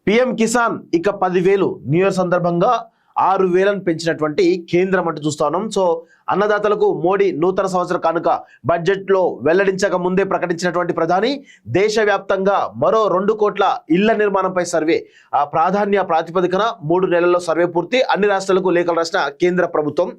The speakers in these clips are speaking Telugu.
పిఎం కిసాన్ ఇక 10,000 న్యూ ఇయర్ సందర్భంగా 6,000 పెంచినటువంటి కేంద్రం అంటూ చూస్తా ఉన్నాం. సో అన్నదాతలకు మోడీ నూతన సంవత్సర కానుక బడ్జెట్ లో వెల్లడించక ముందే ప్రకటించినటువంటి ప్రధాని దేశవ్యాప్తంగా మరో 2 కోట్ల ఇళ్ల నిర్మాణంపై సర్వే ప్రాధాన్య ప్రాతిపదికన 3 నెలల్లో సర్వే పూర్తి. అన్ని రాష్ట్రాలకు లేఖలు రాసిన కేంద్ర ప్రభుత్వం.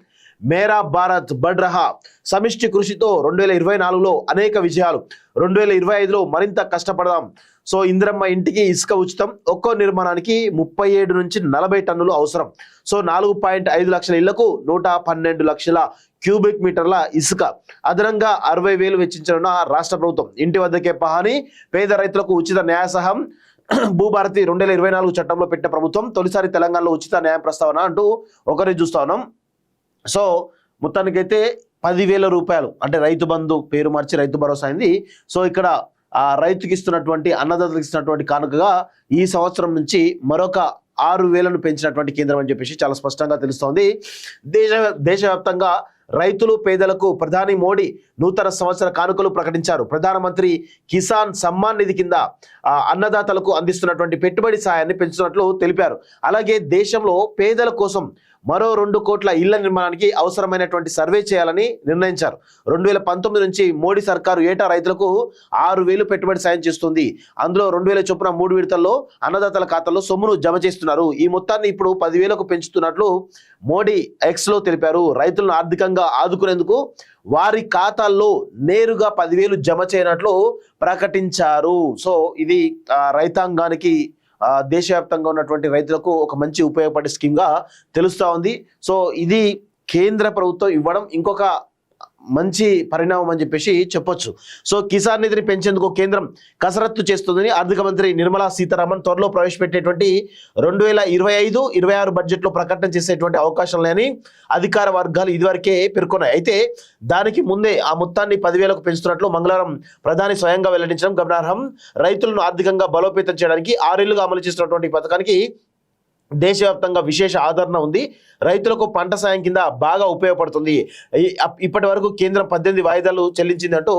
మేరా భారత్ బడ్ రహా సమిష్టి కృషితో 2024లో అనేక విజయాలు, 2025లో మరింత కష్టపడదాం. సో ఇందిరమ్మ ఇంటికి ఇసుక ఉచితం, ఒక్కో నిర్మాణానికి 37 నుంచి 40 టన్నులు అవసరం. సో 4.5 లక్షల ఇళ్లకు 112 లక్షల క్యూబిక్ మీటర్ల ఇసుక, అదనంగా 60,000 వెచ్చించనున్న రాష్ట్ర ప్రభుత్వం. ఇంటి వద్దకే పహాని, పేద రైతులకు ఉచిత న్యాయ సహాయం. భూభారతి 2024 చట్టంలో పెట్టిన ప్రభుత్వం, తొలిసారి తెలంగాణలో ఉచిత న్యాయ ప్రస్తావన అంటూ ఒకరి చూస్తా ఉన్నాం. సో మొత్తానికైతే 10,000 రూపాయలు అంటే రైతు బంధు పేరు మార్చి రైతు భరోసా అయింది. సో ఇక్కడ రైతుకి ఇస్తున్నటువంటి అన్నదాతలకు ఇస్తున్నటువంటి కానుకగా ఈ సంవత్సరం నుంచి మరొక 6,000 పెంచినటువంటి కేంద్రం అని చెప్పేసి చాలా స్పష్టంగా తెలుస్తోంది. దేశవ్యాప్తంగా రైతులు పేదలకు ప్రధాని మోడీ నూతన సంవత్సర కానుకలు ప్రకటించారు. ప్రధానమంత్రి కిసాన్ సమ్మాన్ నిధి కింద అన్నదాతలకు అందిస్తున్నటువంటి పెట్టుబడి సాయాన్ని పెంచుతున్నట్లు తెలిపారు. అలాగే దేశంలో పేదల కోసం మరో 2 కోట్ల ఇళ్ల నిర్మాణానికి అవసరమైనటువంటి సర్వే చేయాలని నిర్ణయించారు. 2019 నుంచి మోడీ సర్కారు ఏటా రైతులకు 6,000 పెట్టుబడి సాయం చేస్తుంది. అందులో 2,000 చొప్పున 3 విడతల్లో అన్నదాతల ఖాతాల్లో సొమ్మును జమ చేస్తున్నారు. ఈ మొత్తాన్ని ఇప్పుడు 10,000కు పెంచుతున్నట్లు మోడీ ఎక్స్ లో తెలిపారు. రైతులను ఆర్థికంగా ఆదుకునేందుకు వారి ఖాతాల్లో నేరుగా 10,000 జమ చేయనట్లు ప్రకటించారు. సో ఇది రైతాంగానికి దేశవ్యాప్తంగా ఉన్నటువంటి రైతులకు ఒక మంచి ఉపయోగపడే స్కీమ్ గా తెలుస్తా ఉంది. సో ఇది కేంద్ర ప్రభుత్వం ఇవ్వడం ఇంకొక మంచి పరిణామం అని చెప్పేసి చెప్పొచ్చు. సో కిసాన్ నిధిని పెంచేందుకు కేంద్రం కసరత్తు చేస్తుందని ఆర్థిక మంత్రి నిర్మలా సీతారామన్ త్వరలో ప్రవేశపెట్టేటువంటి 2025-26 బడ్జెట్ లో ప్రకటన చేసేటువంటి అవకాశం లేని అధికార వర్గాలు ఇదివరకే పేర్కొన్నాయి. అయితే దానికి ముందే ఆ మొత్తాన్ని 10,000కు పెంచుతున్నట్లు మంగళవారం ప్రధాని స్వయంగా వెల్లడించడం గమనార్హం. రైతులను ఆర్థికంగా బలోపేతం చేయడానికి 6 ఏళ్లుగా అమలు చేస్తున్నటువంటి పథకానికి దేశవ్యాప్తంగా విశేష ఆదరణ ఉంది. రైతులకు పంట సాయం కింద బాగా ఉపయోగపడుతుంది. ఇప్పటి వరకు కేంద్రం 18 వాయిదాలు చెల్లించిందంటూ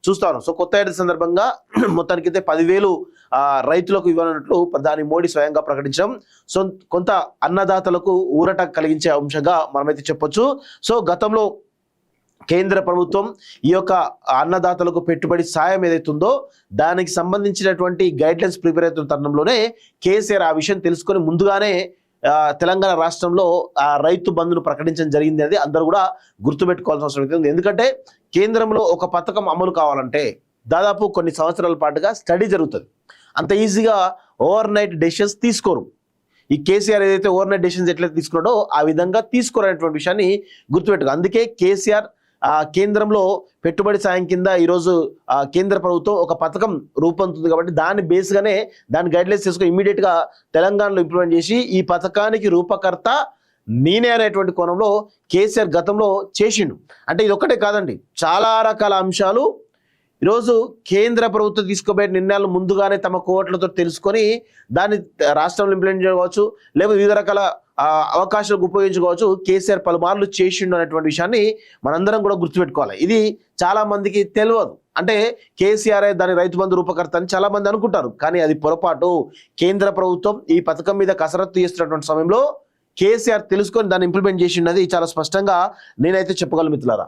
చూస్తాను. సో కొత్త ఏడాది సందర్భంగా మొత్తానికైతే 10,000 రైతులకు ఇవ్వనున్నట్లు ప్రధాని మోడీ స్వయంగా ప్రకటించడం సో కొంత అన్నదాతలకు ఊరట కలిగించే అంశంగా మనమైతే చెప్పొచ్చు. సో గతంలో కేంద్ర ప్రభుత్వం ఈ యొక్క అన్నదాతలకు పెట్టుబడి సాయం ఏదైతుందో దానికి సంబంధించినటువంటి గైడ్లైన్స్ ప్రిపేర్ అవుతున్న తరుణంలోనే కేసీఆర్ ఆ విషయం తెలుసుకొని ముందుగానే తెలంగాణ రాష్ట్రంలో రైతు బంధును ప్రకటించడం జరిగింది. అది అందరూ కూడా గుర్తుపెట్టుకోవాల్సిన అవసరం ఉంది. ఎందుకంటే కేంద్రంలో ఒక పథకం అమలు కావాలంటే దాదాపు కొన్ని సంవత్సరాల పాటుగా స్టడీ జరుగుతుంది. అంత ఈజీగా ఓవర్ నైట్ డెసిషన్స్ తీసుకోరు. ఈ కేసీఆర్ ఏదైతే ఓవర్ నైట్ డెసిషన్స్ ఎట్లయితే తీసుకున్నాడో ఆ విధంగా తీసుకోరనేటువంటి విషయాన్ని గుర్తుపెట్టుకో. అందుకే కేసీఆర్ కేంద్రంలో పెట్టుబడి సాయం కింద ఈరోజు కేంద్ర ప్రభుత్వం ఒక పథకం రూపొందుతుంది కాబట్టి దాని బేస్గానే దాని గైడ్లైన్స్ తీసుకొని ఇమీడియట్ గా తెలంగాణలో ఇంప్లిమెంట్ చేసి ఈ పథకానికి రూపకర్త నేనే అనేటువంటి కోణంలో కేసీఆర్ గతంలో చేసిండు. అంటే ఇది ఒక్కటే కాదండి, చాలా రకాల అంశాలు ఈరోజు కేంద్ర ప్రభుత్వం తీసుకోబోయే నిర్ణయాలు ముందుగానే తమ కోట్లతో తెలుసుకొని దాన్ని రాష్ట్రంలో ఇంప్లిమెంట్ చేయవచ్చు, లేకపోతే వివిధ రకాల అవకాశాలకు ఉపయోగించుకోవచ్చు. కేసీఆర్ పలుమార్లు చేసిండు అనేటువంటి విషయాన్ని మనందరం కూడా గుర్తుపెట్టుకోవాలి. ఇది చాలా మందికి తెలియదు. అంటే కేసీఆర్ దాని రైతు బంధు రూపకర్త అని చాలా మంది అనుకుంటారు, కానీ అది పొరపాటు. కేంద్ర ప్రభుత్వం ఈ పథకం మీద కసరత్తు చేస్తున్నటువంటి సమయంలో కేసీఆర్ తెలుసుకొని దాన్ని ఇంప్లిమెంట్ చేసిండది చాలా స్పష్టంగా నేనైతే చెప్పగలను మిత్రులారా.